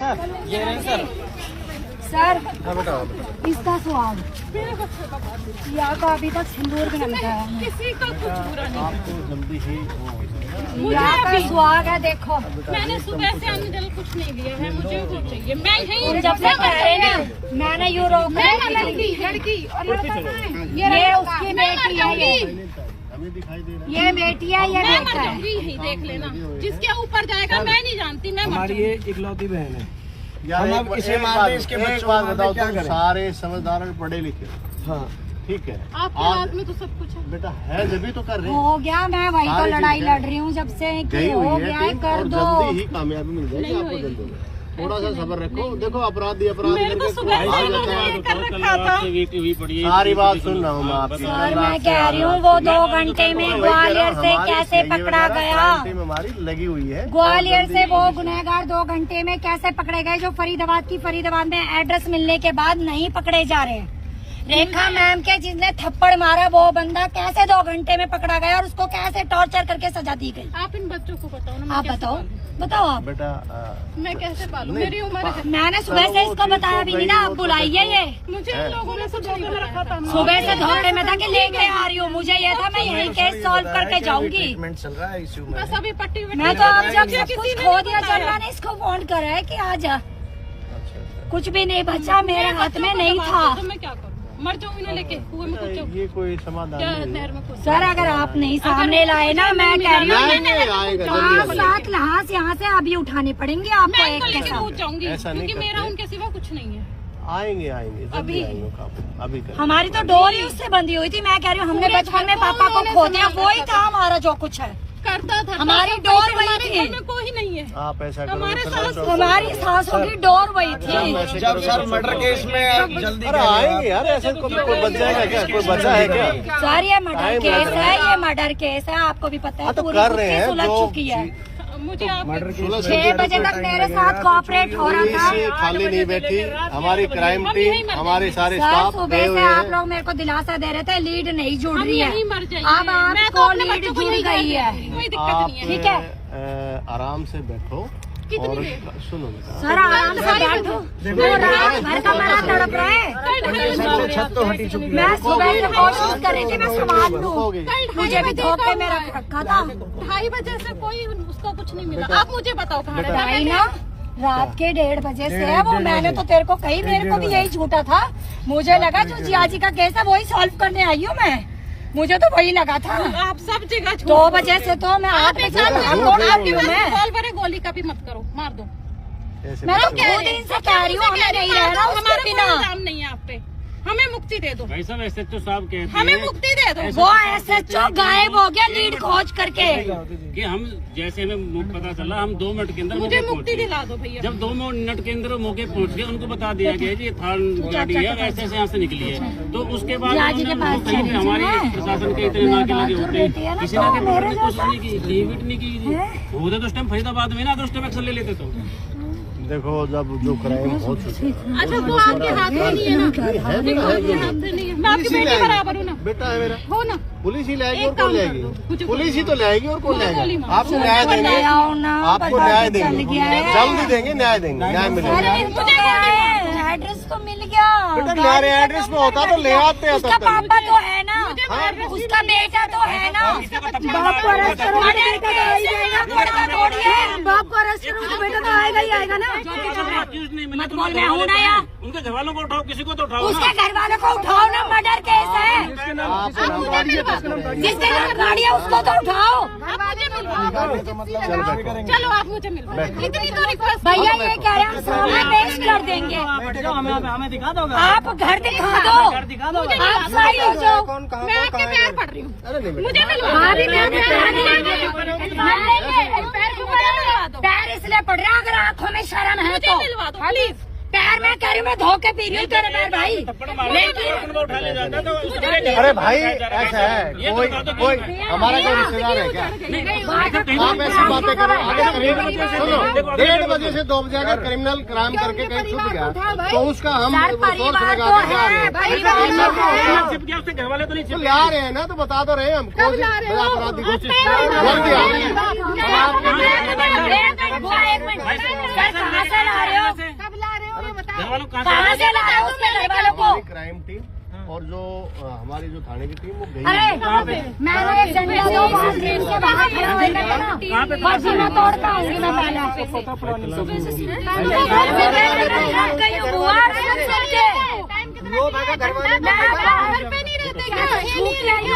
ये रहे sir. Sir हाँ बेटा इसका स्वाद या तो अभी तक सिंदूर भी नहीं खाया है। किसी का कुछ बुरा नहीं। आपको जल्दी ही या का स्वाद है देखो। मैंने सुबह से अन्न जल कुछ नहीं लिया है, मुझे वो चाहिए। मैं यही जब से कह रहे ना मैंने यू रोका लड़की और ये उसकी बेटी है हमें दिखाई दे रहा ये बेटी है ये मैं मर बेटा है। जाऊंगी यही देख लेना। जिसके ऊपर जाएगा मैं नहीं जानती, मैं मर हमारी जाऊंगी। ये इकलौती बहन है। यार हम एक- अब इसे एक मार बात- दें, इसके एक बच्चों बात को मार बताओ, दें, क्या तुम करें? सारे समझदार और पढ़े लिखे हो। हाँ ठीक है आपके आज हाथ में तो सब कुछ है। बेटा है जब तो कर रहे हैं। हो गया मैं वही तो सारी लड़ाई चीजें लड़ रही हूँ जब से कि गई हो हुई गया है है टीम कर और दो। जल्दी ही कामयाबी मिल जाएगी नहीं आपको होएगी। जल्दी। थोड़ा सा सब्र रखो। देखो अपराधी अपराध मेरे को करके सुबह से आ जाता है। कर रखा था। सारी बात सुन रहा हूँ मैं आपकी। सर मैं कह रही हूँ वो 2 घंटे में ग्वालियर से कैसे पकड़ा गया। टीम हमारी लगी हुई है। ग्वालियर से वो गुनहगार 2 घंटे में कैसे पकड़े गए जो फरीदाबाद में एड्रेस मिलने के बाद नहीं पकड़े जा रहे। रेखा मैम के जिसने थप्पड़ मारा वो बंदा कैसे 2 घंटे में पकड़ा गया और उसको कैसे टॉर्चर करके सजा दी गई। आप इन बच्चों को बताओ ना। मैं आप कैसे बताओ पालूं? बताओ आप। बेटा मैं कैसे पालूं? नहीं, मेरी उम्र है। मैंने सुबह से इसको बताया भी नहीं ना, आप बुलाइए ये। मुझे इन लोगों ने सब धोखे में रखा था। सुबह से धोखे में था कि लेके आ रही हूँ, मुझे ये था मैं यही केस सॉल्व करके जाऊंगी। ट्रीटमेंट चल रहा है इशू में। बस अभी पट्टी मैं तो अब जब सब कुछ खो दिया जब मैंने इसको फोन करा है कि आ जा, कुछ भी नहीं बचा मेरे हाथ में नहीं था। तो मैं क्या करूं? मर जाऊं इन्हें लेके कुएं में कूद जाऊं? ये कोई समाधान क्या नहीं है। नहर में कूद सर अगर आप नहीं सामने लाए ना मैं कह रही हूँ आएंगे, आएगा, जल्दी 5 लाख लहास यहाँ से अभी उठाने पड़ेंगे आपको मैं एक इनको के लेके साथ। कूद जाऊंगी ऐसा नहीं क्योंकि मेरा करते। उनके सिवा कुछ नहीं है। आएंगे जल्दी अभी? आएंगे काबू अभी करेंगे। हमारी तो डोर ही उससे बंधी हुई थी। मैं कह रही हूँ हमने बचपन में पापा को खो दिया, वही था हमारा जो कुछ है। करता था हमारी डोर वही हमारे थी। घर में कोई नहीं है। आप ऐसा करो हमारे सर, सास- आप हमारी सासों की डोर वही थी। जब सर मर्डर केस में आप जल्दी अरे आएंगे यार, ऐसे कोई बच जाएगा क्या? कोई बचा है क्या? सर ये मर्डर टाइम केस लग रहा है, ये मर्डर केस है, आपको भी पता है। हाँ, तो पूरी कर रहे कुर्सी हैं सुलझ जो चुकी है। मुझे आप 6 बजे तक मेरे साथ कोऑपरेट हो रहा था। पुलिस खाली नहीं बैठी। हमारी क्राइम टीम, हमारे सारे सर स्टाफ सुबह गए से हुए आप हैं। लोग मेरे को दिलासा दे रहे थे लीड नहीं जुड़ हम रही है। यहीं मर जाएंगे। अब मैं तो आपको अपने लीड बच्चों को जुड़ यहीं गई है। कोई दिक्कत आप नहीं है। ठीक है। आराम से बैठो कितनी और देर? सुनो बेटा। सर आराम से बैठो। वो रात भर का मेरा तड़प रहा है। छत तो हटी चुकी है। मैं सुबह से कोशिश कर रही थी मैं संभाल लूं। रुकोगे? मुझे भी धोखे में रख रखा था। 2:30 बजे से कोई उसका कुछ नहीं मिला। आप मुझे बताओ कहाँ बेटा- रहता है? नहीं ना रात के 1:30 बजे से है वो। मैंने तो तेरे को कही, मेरे को भी यही झूठा था। मुझे लगा जो जिया जी का केस है वही सॉल्व करने आई हूँ मैं। मुझे तो वही लगा था। आप सब जगह 2 बजे से तो मैं 8 बजे तक रोड आती हूँ मैं। रिवॉल्वर है, गोली का भी मत करो, मार दो। ऐसे मैं तो बैठो। 2 दिन से कह रही हूँ हमें नहीं रहना उसके हमारा बिना। कोई इल्जाम नहीं है आप पे। हमें मुक्ति दे दो, भाई साहब SHO साहब कहते हमें हैं मुक्ति दे दो। वो SHO गायब हो गया लीड खोज करके। कि हम जैसे हमें पता चला हम 2 मिनट के अंदर मुझे मौके मुक्ति पहुंच गए। दिला दो भैया। जब 2 मिनट के अंदर वो मौके पहुंच गए उनको बता दिया गया कि ये थार गाड़ी है और ऐसे यहाँ से निकली है। तो उसके बाद जिया जी के उन्होंने पास कहीं पे चली हमारे है। प्रशासन के इतने नाके लगे होते बेटी है हैं, ना, किसी तो ने के मेरे पकड़ने की कोशिश जैसा। नहीं की, लीव इट नहीं की। वो तो उस टाइम फरीदाबाद में ना, तो उस टाइम एक्शन ले लेते तो। देखो जब जो क्राइम हो चुका है। अच्छा वो आपके हाथ में नहीं है ना? है देखो, बेटा, है आपके हाथ में नहीं है। मैं आपकी पुलिस ही बेटी लाएगी। बराबर हूँ ना? बेटा है मेरा। हो ना? पुलिस ही लाएगी एक और कौन काम कर लाएगी? दो, मुझे पुलिस ही तो लाएगी और कौन मुझे गोली लाएगा? मारो। आपको न्याय देंगे, ले आओ ना, आपको पता न्याय तो चल देंगे, गया है। जल्दी देंगे, न्याय देंगे, न्याय मिलेगा। अरे मुझे क्या है, एड्रेस तो मिल गया। बेटा हमारे एड्रेस पे होता तो ले आते हैं उसका तब तक। पापा तो है ना, उसका बेटा तो है ना। बाप को अरेस्ट करो तो बेटा तो आ ही जाएगा। पड़ता थोड़ी है, बाप को अरेस्ट करो तो बेटा तो आएगा ही आएगा ना। मत बोल मैं हूँ ना यार। उनके घर वालों को उठाओ, किसी को तो उठाओ ना। उसके घर वालों को उठाओ ना, मर्डर केस है। आपको नाम गाड़ी है, जिसके घर गाड़ी है उसको तो उठाओ। आप मुझे मिलवाओ। चलो आप मुझे मिलवाओ। इतनी तो रिक्वेस्ट। भैया ये कह रहे हैं हम सामने पेश कर देंगे। हमें दिखा दो। आप घर दिखा दो, आप साइड हो जाओ। मैं आपके पैर पड़ रही हूँ, अरे नहीं बेटा। मुझे मिलवा। भाभी मैं पैर मिलवा दो। पैर इसलिए पड़ रहा अगर आंखों में शर्म है मुझे तो। मिलवा दो प्लीज। पैर मैं कह रही हूँ मैं धोके पी रही हूँ तेरे पैर भाई। लेकिन उठा ले जाता तो अरे भाई ऐसा है, कोई हमारा कोई रिश्तेदार है क्या? आप ऐसी बातें करो। अगर सुनो 1:30 बजे से 2 बजे अगर क्रिमिनल क्राइम करके कहीं छुप गया तो उसका हम सर सोर्स परिवार लगा तो के ला है, रहे हैं। परिवार तो है। छिप गया, उसके घर वाले तो नहीं तो छिप ला रहे हैं ना, तो बता तो रहे हैं हम। अपराधी कोशिश जल्दी आओ। सर कहाँ से ला रहे हो? कहाँ से लाया उसके घर वालों को? क्राइम टीम और जो हमारी जो थाने की टीम वो गई। अरे मैंने एक झंडा दो टीम के बाहर खड़ा होकर ना बस मैं तोड़ता हूँ मैं पहले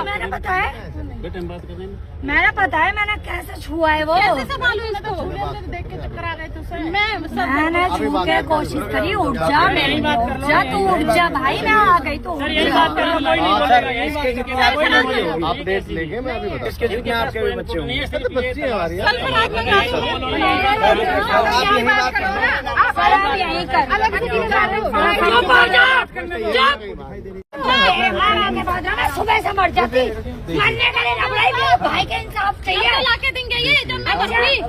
मैंने बताया मैंने पता है मैंने कैसे छुआ है वो मैंने छू के कोशिश करी। उठ जा तू उठ जा भाई मैं आ गई तो अपडेट लेके मैं अभी बता आपके भी बच्चे होंगे। बच्चे हमारी यही कर के बाद मैं सुबह से मर जाती मरने का नहीं भाई मेरे भाई के इंसाफ चाहिए लाके देंगे ये जब मैं बचती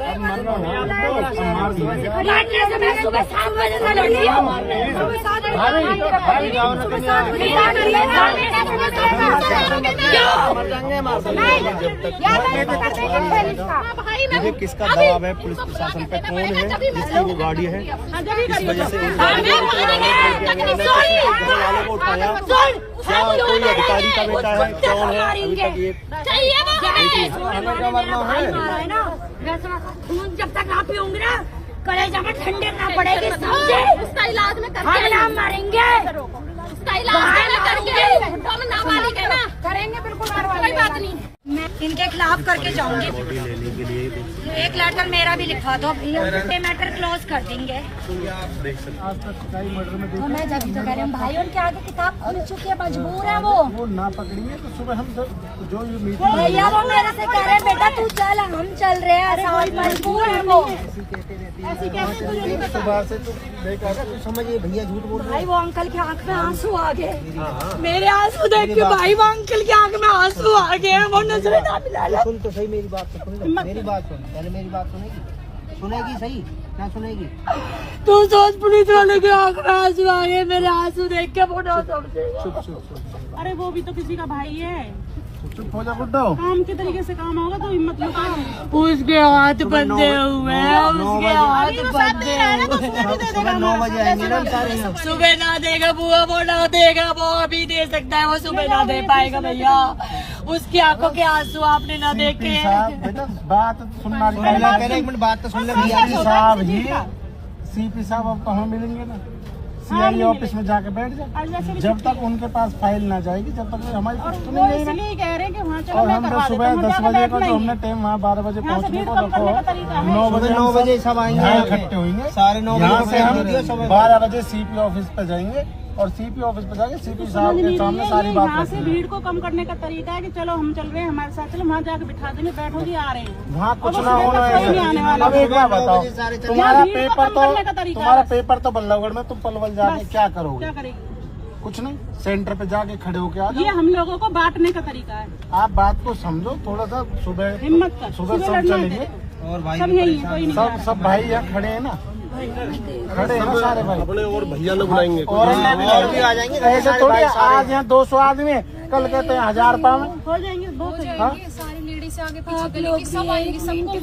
मरने से मैं सुबह 7 बजे से लड़ी हूँ मुझे किसका दबाव है पुलिस प्रशासन पे, कौन है जिसकी वो गाड़ी है, इस वजह से वालों को उठाया, क्या कोई अधिकारी का बेटा है, कौन है अभी तक ये जब तक आप पियोंगे ना कलेजा में ठंडे ना पड़ेगी समझे? उसका इलाज में हम ना मारेंगे उसका इलाज में करके हम नाबालिग है ना करेंगे बिल्कुल कोई बात नहीं। मैं इनके खिलाफ करके जाऊंगी। एक लेटर मेरा भी लिखवा दो ये मैटर क्लोज कर देंगे। मैं जब तो कह रही हूँ भाई उनके आगे किताब खुल चुकी है मजबूर है वो ना पकड़ेंगे तो सुबह हम जो भैया वो मेरे से कह रहे हैं बेटा तू चल हम चल रहे हैं मजबूर है वो सुबह से तो समझिए भैया झूठ बोल रहे भाई वो अंकल की आंख में आंसू आ गए मेरे आंसू देख के भाई वो अंकल की आंख में आंसू आ गए वो नजरें ना मिला लो। सुन तो सही मेरी बात तो सुन मेरी बात सुन पहले मेरी बात सुनेगी सही ना सुनेगी तू सोच पुलिस वाले की आंख में आंसू आ गए मेरे आंसू देख के वो अरे वो भी तो किसी का भाई है चुप हो जा बुड्ढो काम के तरीके से काम होगा तो हिम्मत लो उसके हाथ बंधे हुए हैं उसके हाथ बंधे सुबह 9 बजे आएंगे ना सारे सुबह ना देगा बुआ वो ना देगा वो अभी दे सकता है वो सुबह ना दे पाएगा भैया उसकी आंखों के आंसू आपने ना देखे बात सुनना एक मिनट बात तो सुन ले साहब ही सीपी साहब अब कहाँ मिलेंगे ना सीआई ऑफिस में जाके बैठ जाए जब तक उनके पास फाइल ना जाएगी जब तक हमारी कुछ सुनी नहीं ना। कह रहे हैं कि वहाँ और हम लोग सुबह 10 बजे को जो हमने टाइम वहाँ 12 बजे पहुँचने को रखो 9 बजे सब आएंगे इकट्ठे होंगे सारे 9 बजे से हम 12 बजे सीपी ऑफिस पे जाएंगे और सीपी ऑफिस पे जाके सीपी साहब के सामने सारी बात यहाँ से भीड़ को कम करने का तरीका है कि चलो हम चल रहे हैं हमारे साथ चलो वहाँ जाके बिठा देंगे बैठो जी आ रहे हैं वहाँ कुछ ना होना है। अब एक बार बताओ तुम्हारा पेपर तो बल्लभगढ़ में तुम पलवल जाके क्या करोगे? क्या करेगी कुछ नहीं सेंटर पे जाके खड़े होके आ ये जाओ। हम लोगों को बांटने का तरीका है आप बात को समझो थोड़ा सा सुबह हिम्मत कर सुबह सब चलेंगे और भाई सब यही है कोई नहीं सब भाई यहाँ खड़े हैं ना खड़े हैं ना सारे भाई अपने और भैया लोग बुलाएंगे और भी आ जाएंगे ऐसे थोड़ी आज यहाँ 200 आदमी है कल कहते हैं 1000 पाँव हो जाएंगे बहुत सारी लेडीज से आगे पीछे चलेगी सब आएंगी सबको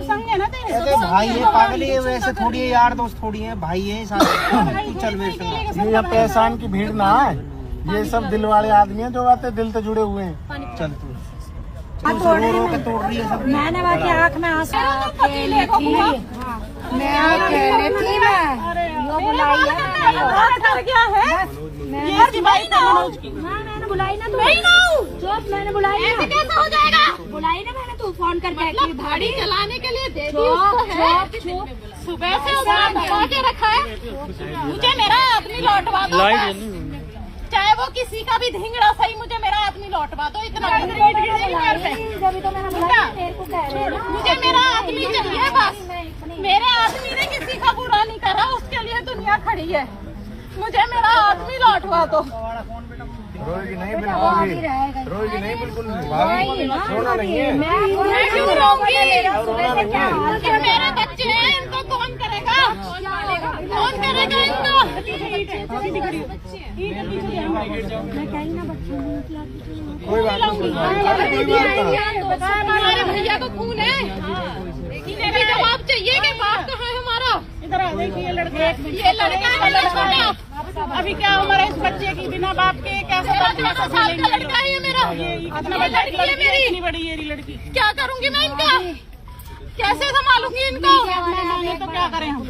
संग है ना तेरे भाई है पागल है वैसे थोड़ी है यार दोस्त थोड़ी है भाई है सारे चल मेरे यहाँ पहचान की भीड़ ना है ये सब दिल वाले आदमी हैं जो आते दिल से जुड़े हुए हैं चल तू तोड़ रही है सब मैंने वहाँ की आँख में आंसू अकेले थी मैं अकेले थी मैं बुलाई है क्या है मैंने बुलाई ना तू चुप मैंने बुलाई ना कैसा हो जाएगा बुलाई ना मैंने तू फोन करके गाड़ी चलाने के लिए दे दी उसको है सुबह से दबा के रखा है मुझे मेरा आदमी लौटवा दो चाहे वो किसी का भी धिंगड़ा सही मुझे मेरा आदमी लौटवा दो इतना मुझे मेरा आदमी चाहिए बस मेरे आदमी ने किसी का बुरा नहीं करा उसके लिए दुनिया खड़ी है मुझे मेरा आदमी लौटवा दो रोएगी नहीं बिल्कुल रोना नहीं है मैं क्यों रोऊंगी मेरे बच्चे हैं इनको कौन करेगा इनको कोई बात नहीं हमारे भैया को खून है जवाब चाहिए कि बाप कहाँ है हमारा इधर आ देखिए ये लड़का है मेरा छोटा, अभी क्या उम्र है इस बच्चे की, बिना बाप के कैसे 18 साल का लड़का है ये मेरा, इतना बड़ा लड़की है मेरी, इतनी बड़ी ये लड़की, क्या करूंगी मैं इनका, कैसे संभालूंगी इनको, तो क्या करें हम।